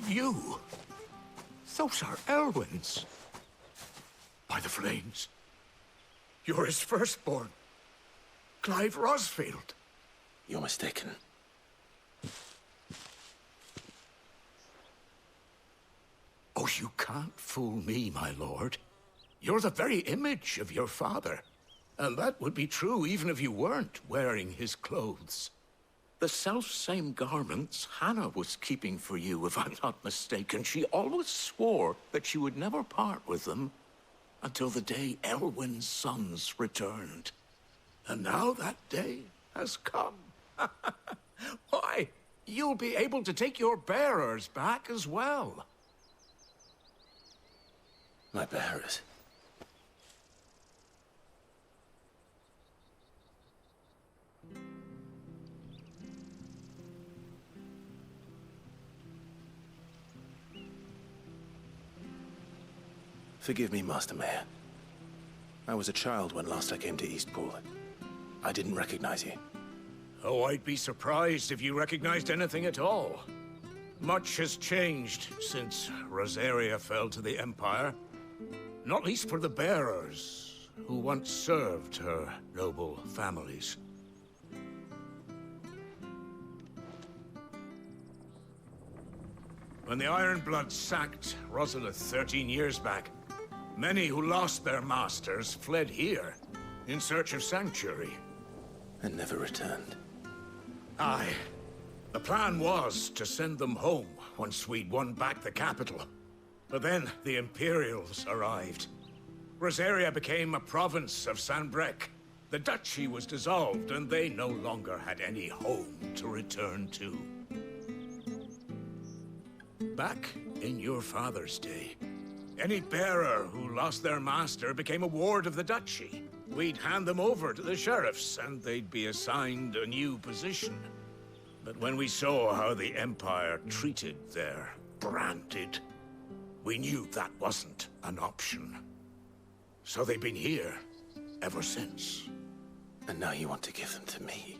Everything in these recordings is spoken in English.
You? Those are Elwyn's. By the flames. You're his firstborn. Clive Rosfield. You're mistaken. Oh, you can't fool me, my lord. You're the very image of your father. And that would be true even if you weren't wearing his clothes. The self-same garments Hannah was keeping for you, if I'm not mistaken. She always swore that she would never part with them until the day Elwyn's sons returned. And now that day has come. Why, you'll be able to take your bearers back as well. My bearers? Forgive me, Master Mayor. I was a child when last I came to Eastpool. I didn't recognize you. Oh, I'd be surprised if you recognized anything at all. Much has changed since Rosaria fell to the Empire. Not least for the bearers, who once served her noble families. When the Ironbloods sacked Rosalith 13 years back, many who lost their masters fled here, in search of sanctuary. And never returned. Aye. The plan was to send them home once we'd won back the capital. But then the Imperials arrived. Rosaria became a province of Sanbreque. The duchy was dissolved, and they no longer had any home to return to. Back in your father's day, any bearer who lost their master became a ward of the duchy. We'd hand them over to the sheriffs, and they'd be assigned a new position. But when we saw how the Empire treated their branded, we knew that wasn't an option. So they've been here ever since. And now you want to give them to me?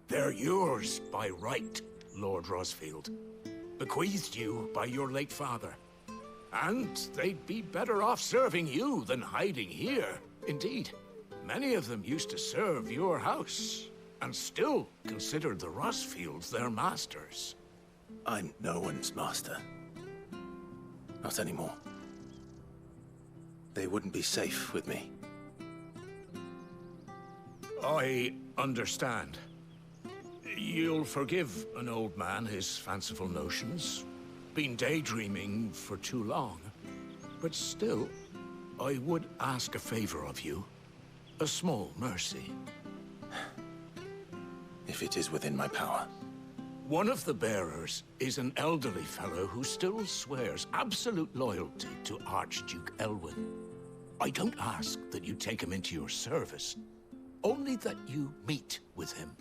They're yours by right, Lord Rosfield. Bequeathed you by your late father. And they'd be better off serving you than hiding here. Indeed, many of them used to serve your house, and still considered the Rosfields their masters. I'm no one's master. Not anymore. They wouldn't be safe with me. I understand. You'll forgive an old man his fanciful notions. Been daydreaming for too long. But still, I would ask a favor of you. A small mercy. If it is within my power. One of the bearers is an elderly fellow who still swears absolute loyalty to Archduke Elwyn. I don't ask that you take him into your service, only that you meet with him.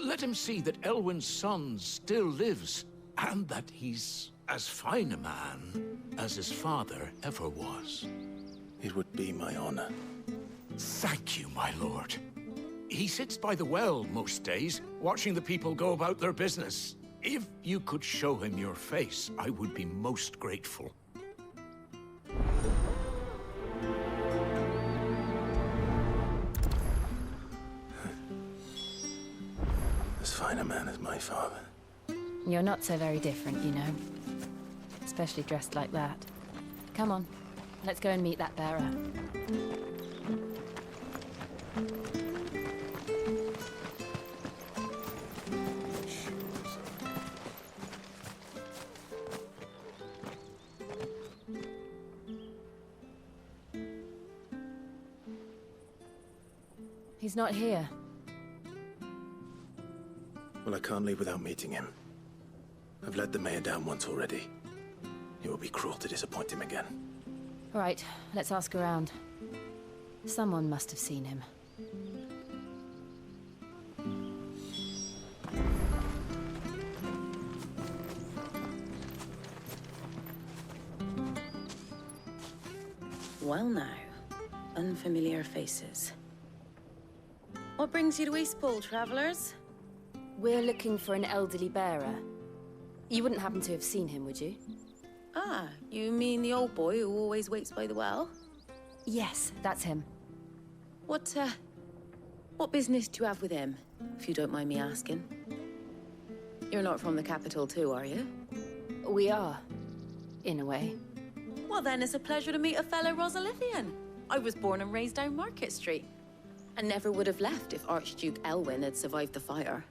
Let him see that Elwyn's son still lives, and that he's as fine a man as his father ever was. It would be my honor. Thank you, my lord. He sits by the well most days, watching the people go about their business. If you could show him your face, I would be most grateful. As fine a man as my father. You're not so very different, you know. Especially dressed like that. Come on, let's go and meet that bearer. He's not here. Well, I can't leave without meeting him. I've let the mayor down once already. It would be cruel to disappoint him again. All right, let's ask around. Someone must have seen him. Well now, unfamiliar faces. What brings you to Eastpool, travelers? We're looking for an elderly bearer. You wouldn't happen to have seen him, would you? Ah, you mean the old boy who always waits by the well? Yes, that's him. What business do you have with him, if you don't mind me asking? You're not from the capital too, are you? We are, in a way. Well then, it's a pleasure to meet a fellow Rosalithian. I was born and raised down Market Street. And never would have left if Archduke Elwyn had survived the fire.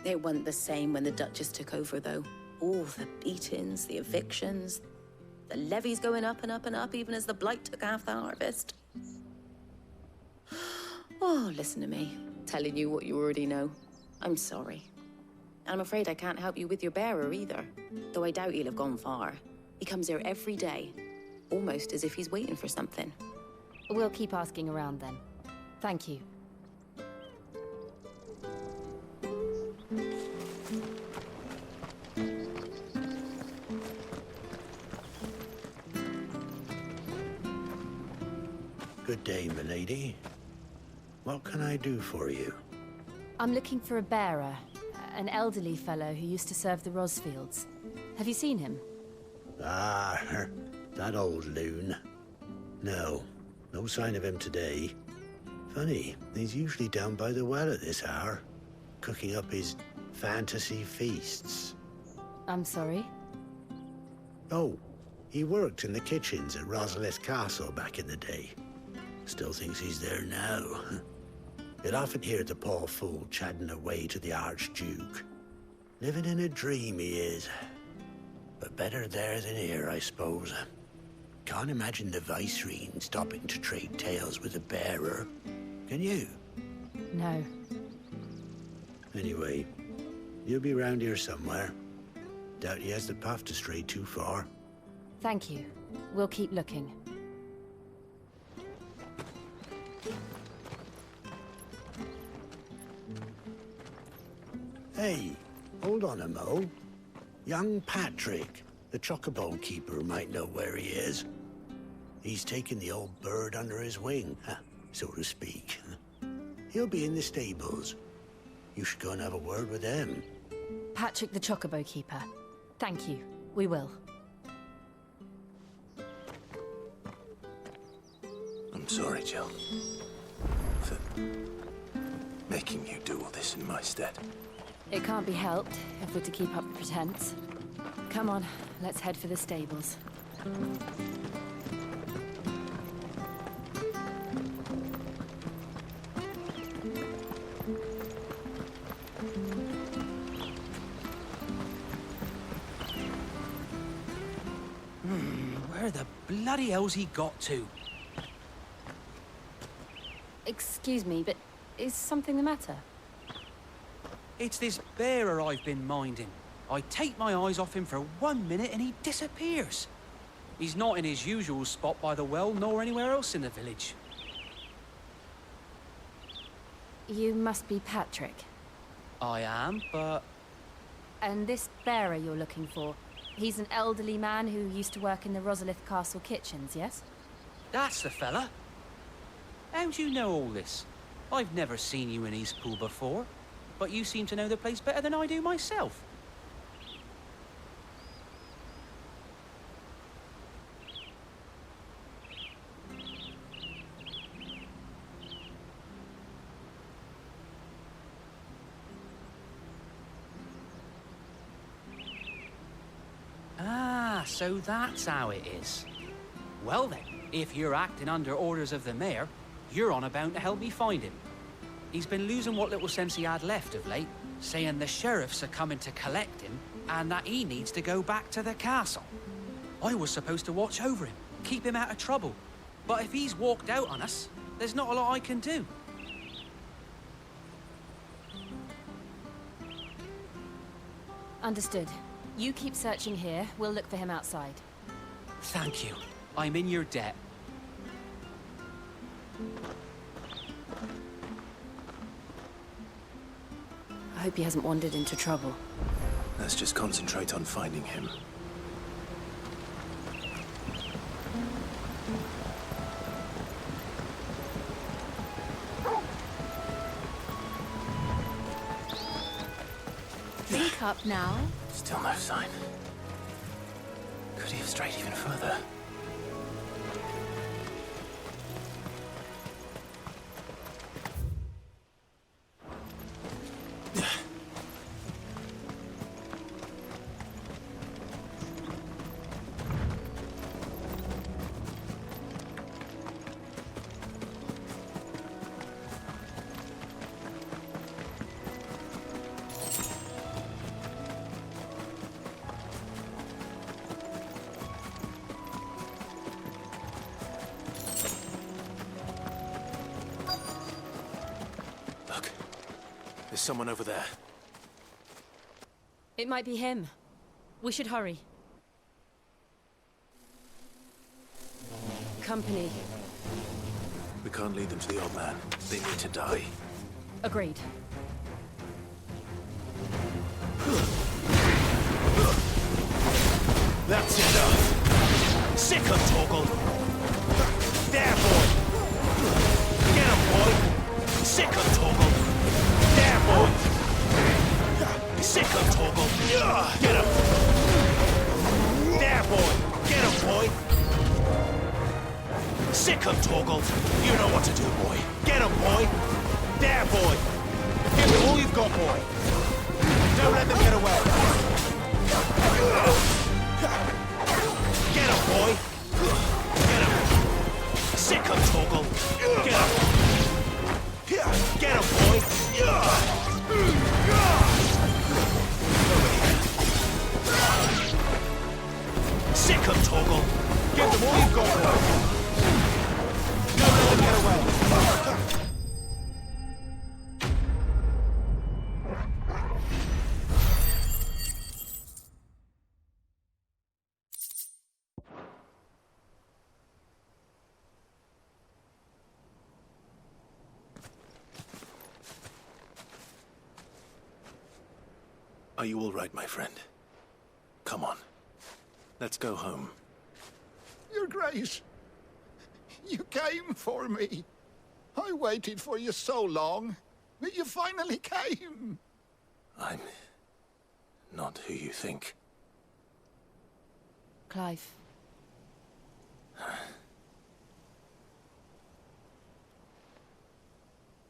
It wasn't the same when the Duchess took over, though. All the beatings, the evictions, the levies going up and up and up, even as the blight took half the harvest. Oh, listen to me, telling you what you already know. I'm sorry. I'm afraid I can't help you with your bearer either, though I doubt he'll have gone far. He comes here every day, almost as if he's waiting for something. We'll keep asking around then. Thank you. Good day, milady. What can I do for you? I'm looking for a bearer, an elderly fellow who used to serve the Rosfields. Have you seen him? Ah, that old loon. No sign of him today. Funny, he's usually down by the well at this hour, cooking up his fantasy feasts. I'm sorry? Oh, he worked in the kitchens at Rosalith Castle back in the day. Still thinks he's there now. You'd often hear the poor fool chatting away to the Archduke. Living in a dream he is. But better there than here, I suppose. Can't imagine the Viceroy stopping to trade tales with a bearer. Can you? No. Anyway, you'll be round here somewhere. Doubt he has the path to stray too far. Thank you. We'll keep looking. Hey, hold on a mo. Young Patrick, the chocobo keeper, might know where he is. He's taken the old bird under his wing, so to speak. He'll be in the stables. You should go and have a word with him. Patrick the chocobo keeper. Thank you. We will. I'm sorry, Jill, for making you do all this in my stead. It can't be helped if we're to keep up the pretense. Come on, let's head for the stables. Where the bloody hell's he got to? Excuse me, but is something the matter? It's this bearer I've been minding. I take my eyes off him for 1 minute and he disappears. He's not in his usual spot by the well, nor anywhere else in the village. You must be Patrick. I am, but... And this bearer you're looking for, he's an elderly man who used to work in the Rosalith Castle kitchens, yes? That's the fella. How do you know all this? I've never seen you in Eastpool before, but you seem to know the place better than I do myself. Ah, so that's how it is. Well then, if you're acting under orders of the mayor, you're on about to help me find him. He's been losing what little sense he had left of late, saying the sheriffs are coming to collect him and that he needs to go back to the castle. I was supposed to watch over him, keep him out of trouble. But if he's walked out on us, there's not a lot I can do. Understood. You keep searching here, we'll look for him outside. Thank you. I'm in your debt. I hope he hasn't wandered into trouble. Let's just concentrate on finding him. Think up now. Still no sign. Could he have strayed even further? There's someone over there. It might be him. We should hurry. Company. We can't lead them to the old man. They need to die. Agreed. That's enough! Sick of Torgal! There, boy! Get him, boy! Sick of Torgal! There, boy! Sick of Torgal! Get him! There, boy! Get him, boy! Sick of Torgal! You know what to do, boy! Get him, boy! There, boy! Give them all you've got, boy! Don't let them get away! Get him, boy! Get him! Sick of Torgal! Get him! Get him, boy! Sick of Torgal! Give them all you've got, boy! Don't let them get away! Are you all right, my friend? Come on. Let's go home. Your Grace, you came for me. I waited for you so long, but you finally came. I'm not who you think. Clive.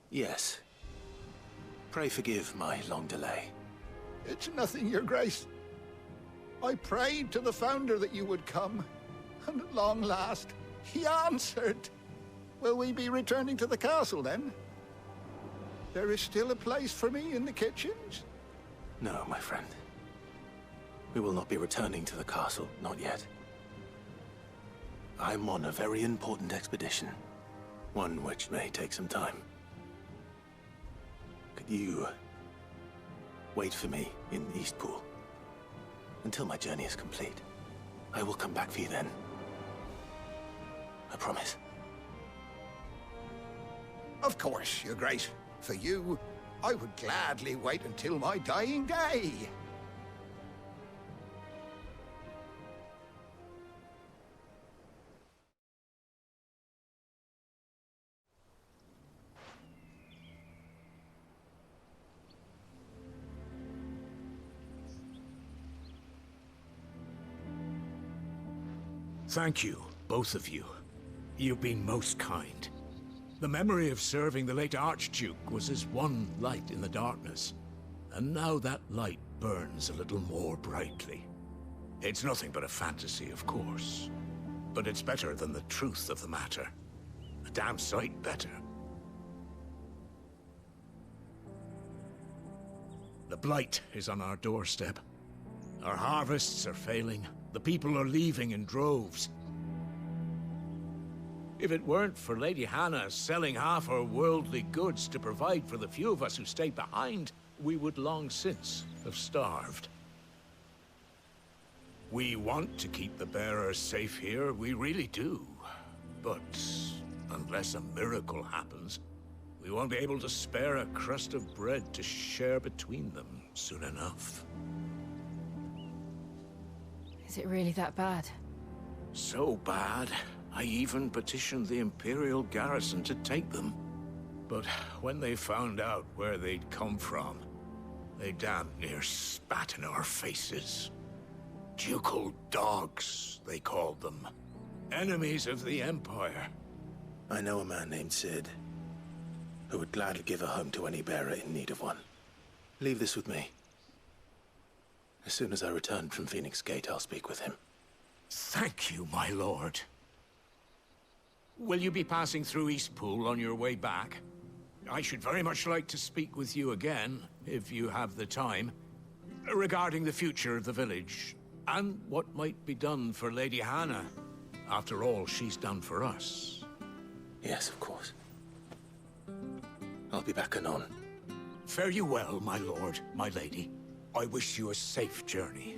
Yes. Pray forgive my long delay. It's nothing, Your Grace. I prayed to the Founder that you would come, and at long last, he answered. Will we be returning to the castle, then? There is still a place for me in the kitchens? No, my friend. We will not be returning to the castle, not yet. I'm on a very important expedition. One which may take some time. Could you wait for me in Eastpool until my journey is complete? I will come back for you then. I promise. Of course, Your Grace. For you, I would gladly wait until my dying day. Thank you, both of you. You've been most kind. The memory of serving the late Archduke was as one light in the darkness, and now that light burns a little more brightly. It's nothing but a fantasy, of course, but it's better than the truth of the matter. A damn sight better. The blight is on our doorstep. Our harvests are failing. The people are leaving in droves. If it weren't for Lady Hannah selling half her worldly goods to provide for the few of us who stayed behind, we would long since have starved. We want to keep the bearers safe here, we really do. But unless a miracle happens, we won't be able to spare a crust of bread to share between them soon enough. Is it really that bad? So bad, I even petitioned the Imperial garrison to take them. But when they found out where they'd come from, they damn near spat in our faces. Ducal dogs, they called them. Enemies of the Empire. I know a man named Sid, who would gladly give a home to any bearer in need of one. Leave this with me. As soon as I return from Phoenix Gate, I'll speak with him. Thank you, my lord. Will you be passing through Eastpool on your way back? I should very much like to speak with you again, if you have the time, regarding the future of the village, and what might be done for Lady Hannah. After all she's done for us. Yes, of course. I'll be back anon. Fare you well, my lord, my lady. I wish you a safe journey.